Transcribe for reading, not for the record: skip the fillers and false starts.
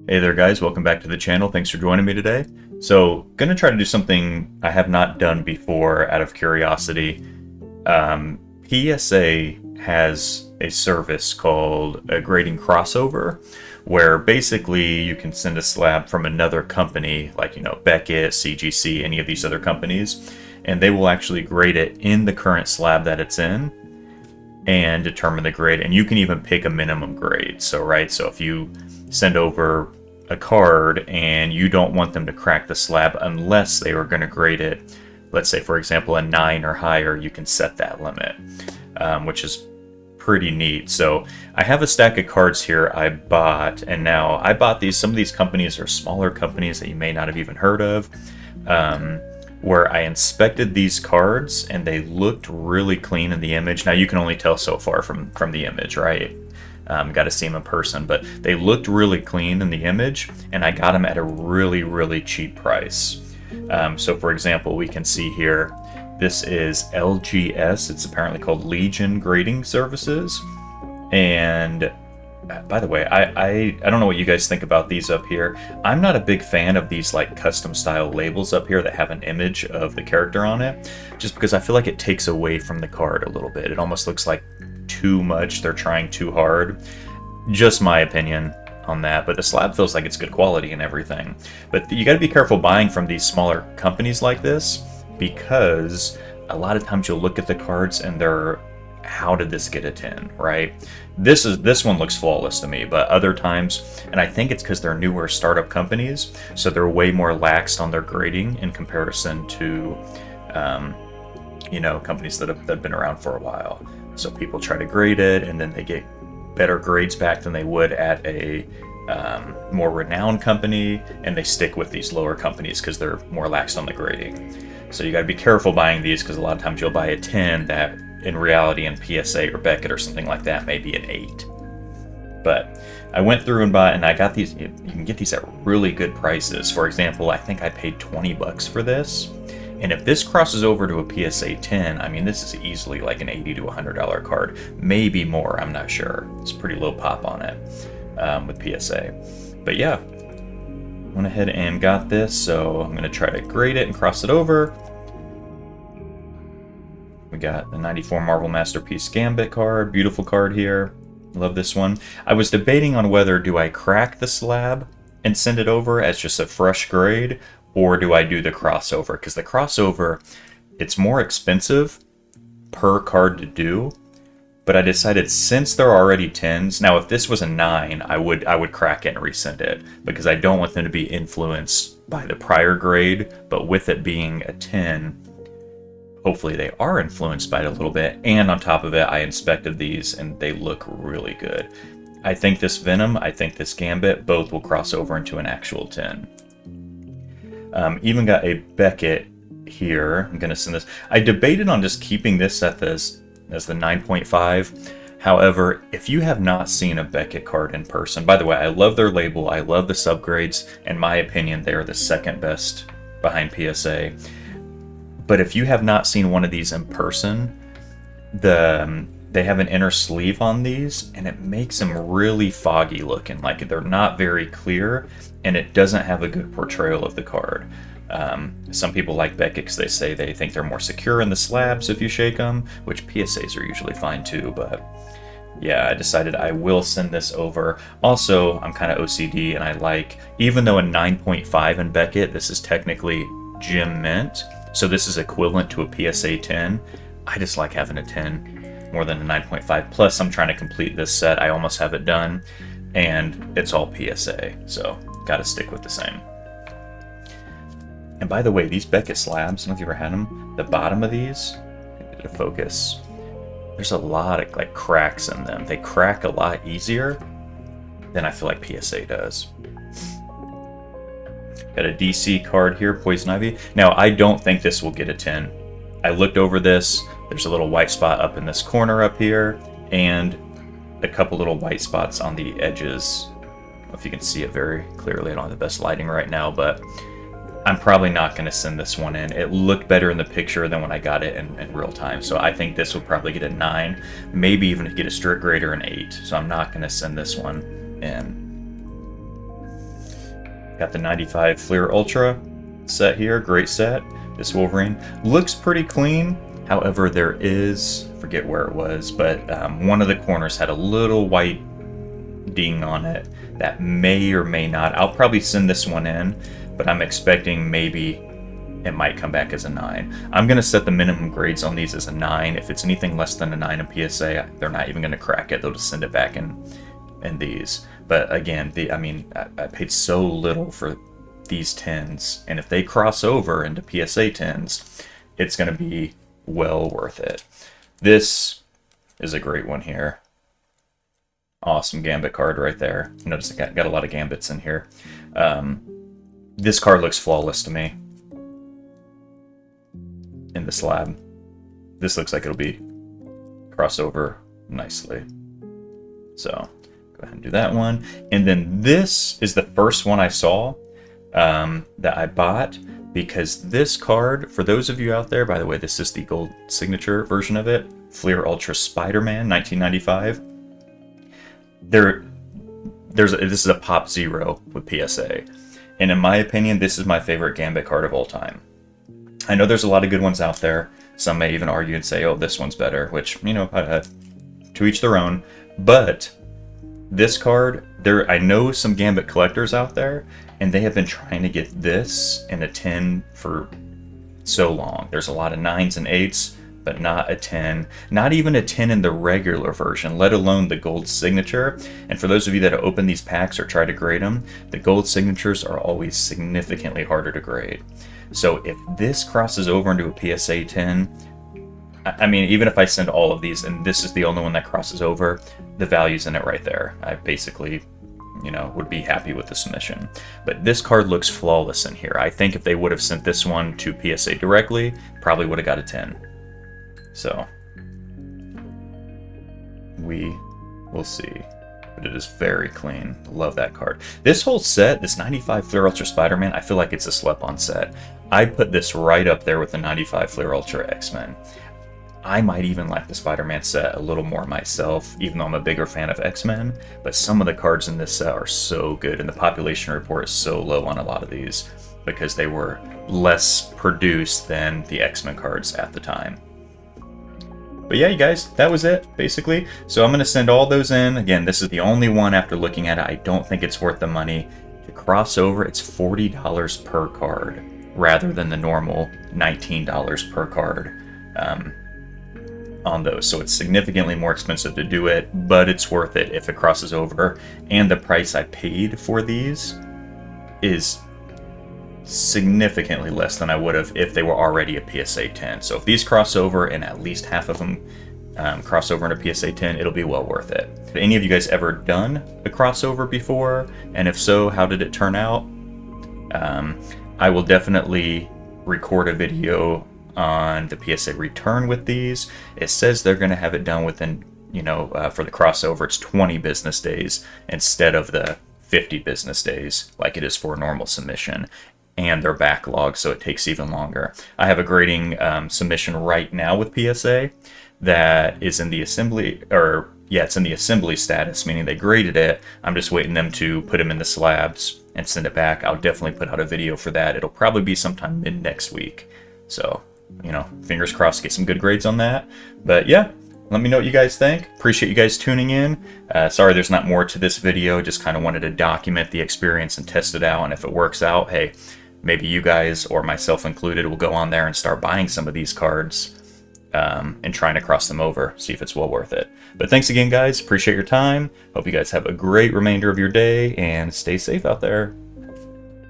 Hey there guys, welcome back to the channel. Thanks for joining me today. So, gonna try to do something I have not done before out of curiosity. PSA has a service called a grading crossover, where basically you can send a slab from another company, like Beckett, CGC, any of these other companies, and they will actually grade it in the current slab that it's in and determine the grade. And you can even pick a minimum grade. So if you send over a card and you don't want them to crack the slab unless they were going to grade it, let's say for example a 9 or higher, you can set that limit, which is pretty neat. So I have a stack of cards here I bought, and now I bought these. Some of these companies are smaller companies that you may not have even heard of, where I inspected these cards and they looked really clean in the image. Now you can only tell so far from the image, right? Got to see them in person, but they looked really clean in the image, and I got them at a really cheap price. So for example, we can see here, this is LGS. It's apparently called Legion Grading Services. And by the way, I don't know what you guys think about these up here. I'm not a big fan of these like custom style labels up here that have an image of the character on it, just because I feel like it takes away from the card a little bit. It almost looks like too much. They're trying too hard. Just my opinion on that, but the slab feels like it's good quality and everything. But you got to be careful buying from these smaller companies like this, because a lot of times you'll look at the cards and they're, how did this get a 10, right? This one looks flawless to me, but other times, and I think it's because they're newer startup companies, so they're way more laxed on their grading in comparison to companies that have been around for a while. So people try to grade it and then they get better grades back than they would at a more renowned company, and they stick with these lower companies because they're more lax on the grading. So you got to be careful buying these, because a lot of times you'll buy a 10 that in reality in PSA or Beckett or something like that may be an 8. But I went through and bought, and I got these. You can get these at really good prices. For example, I think I paid $20 for this. And if this crosses over to a PSA 10, I mean, this is easily like an $80 to $100 card, maybe more, I'm not sure. It's pretty low pop on it with PSA. But yeah, went ahead and got this, so I'm going to try to grade it and cross it over. We got the 94 Marvel Masterpiece Gambit card, beautiful card here. Love this one. I was debating on whether do I crack the slab and send it over as just a fresh grade, or do I do the crossover? Because the crossover, it's more expensive per card to do. But I decided, since they're already 10s, now if this was a 9, I would crack it and resend it, because I don't want them to be influenced by the prior grade. But with it being a 10, hopefully they are influenced by it a little bit. And on top of it, I inspected these and they look really good. I think this Venom, I think this Gambit, both will cross over into an actual 10. Even got a Beckett here. I'm going to send this. I debated on just keeping this as the 9.5. However, if you have not seen a Beckett card in person, by the way, I love their label. I love the subgrades. In my opinion, they are the second best behind PSA. But if you have not seen one of these in person, they have an inner sleeve on these, and it makes them really foggy looking. Like, they're not very clear, and it doesn't have a good portrayal of the card. Some people like Beckett because they say they think they're more secure in the slabs if you shake them, which PSAs are usually fine too. But yeah, I decided I will send this over. Also, I'm kind of OCD, and I like, even though a 9.5 in Beckett, this is technically Gem Mint, so this is equivalent to a PSA 10. I just like having a 10 more than a 9.5. Plus, I'm trying to complete this set. I almost have it done, and it's all PSA, so got to stick with the same. And by the way, these Beckett slabs, I don't know if you ever had them, the bottom of these, to focus, there's a lot of like cracks in them. They crack a lot easier than I feel like PSA does. Got a DC card here, Poison Ivy. Now, I don't think this will get a 10. I looked over this. There's a little white spot up in this corner up here, and a couple little white spots on the edges. I don't know if you can see it very clearly. I don't have the best lighting right now, but I'm probably not going to send this one in. It looked better in the picture than when I got it in real time. So I think this will probably get a 9, maybe even get a strict grade or an 8. So I'm not going to send this one in. Got the 95 Fleer Ultra set here, great set. This Wolverine looks pretty clean. However, there is, forget where it was, but one of the corners had a little white ding on it that may or may not. I'll probably send this one in, but I'm expecting maybe it might come back as a 9. I'm going to set the minimum grades on these as a 9. If it's anything less than a 9 in PSA, they're not even going to crack it. They'll just send it back in these. But again, I paid so little for these 10s, and if they cross over into PSA 10s, it's going to be well worth it. This is a great one here. Awesome Gambit card right there. Notice I got a lot of Gambits in here. This card looks flawless to me in the slab. This looks like it'll be crossover nicely. So go ahead and do that one. And then this is the first one I saw that I bought, because this card, for those of you out there, by the way, this is the gold signature version of it, Fleer Ultra Spider-Man 1995. This is a pop 0 with PSA, and in my opinion, this is my favorite Gambit card of all time. I know there's a lot of good ones out there. Some may even argue and say, oh, this one's better, which, you know, to each their own. But this card, I know some Gambit collectors out there, and they have been trying to get this in a 10 for so long. There's a lot of 9s and 8s, but not a 10. Not even a 10 in the regular version, let alone the gold signature. And for those of you that open these packs or try to grade them, the gold signatures are always significantly harder to grade. So if this crosses over into a PSA 10, I mean, even if I send all of these and this is the only one that crosses over, the value's in it right there. I basically, you know, would be happy with the submission. But this card looks flawless in here. I think if they would have sent this one to PSA directly, probably would have got a 10. So we will see. But it is very clean. Love that card. This whole set, this 95 Fleer Ultra Spider-Man, I feel like it's a slept-on set. I'd put this right up there with the 95 Fleer Ultra X-Men. I might even like the Spider-Man set a little more myself, even though I'm a bigger fan of X-Men, but some of the cards in this set are so good, and the population report is so low on a lot of these because they were less produced than the X-Men cards at the time. But yeah, you guys, that was it, basically. So I'm going to send all those in. Again, this is the only one after looking at it. I don't think it's worth the money. To cross over, it's $40 per card, rather than the normal $19 per card. On those, so it's significantly more expensive to do it, but it's worth it if it crosses over. And the price I paid for these is significantly less than I would have if they were already a PSA 10. So if these cross over and at least half of them cross over into PSA 10, it'll be well worth it. Have any of you guys ever done a crossover before? And if so, how did it turn out? I will definitely record a video on the PSA return with these. It says they're going to have it done within, you know, for the crossover, it's 20 business days instead of the 50 business days like it is for a normal submission. And they're backlogged, so it takes even longer. I have a grading submission right now with PSA that is in the assembly, or yeah, it's in the assembly status, meaning they graded it. I'm just waiting them to put them in the slabs and send it back. I'll definitely put out a video for that. It'll probably be sometime mid next week. So, you know, fingers crossed, get some good grades on that. But yeah, let me know what you guys think. Appreciate you guys tuning in. Sorry there's not more to this video. Just kind of wanted to document the experience and test it out. And if it works out, hey, maybe you guys, or myself included, will go on there and start buying some of these cards and trying to cross them over, see if it's well worth it. But thanks again, guys. Appreciate your time. Hope you guys have a great remainder of your day and stay safe out there.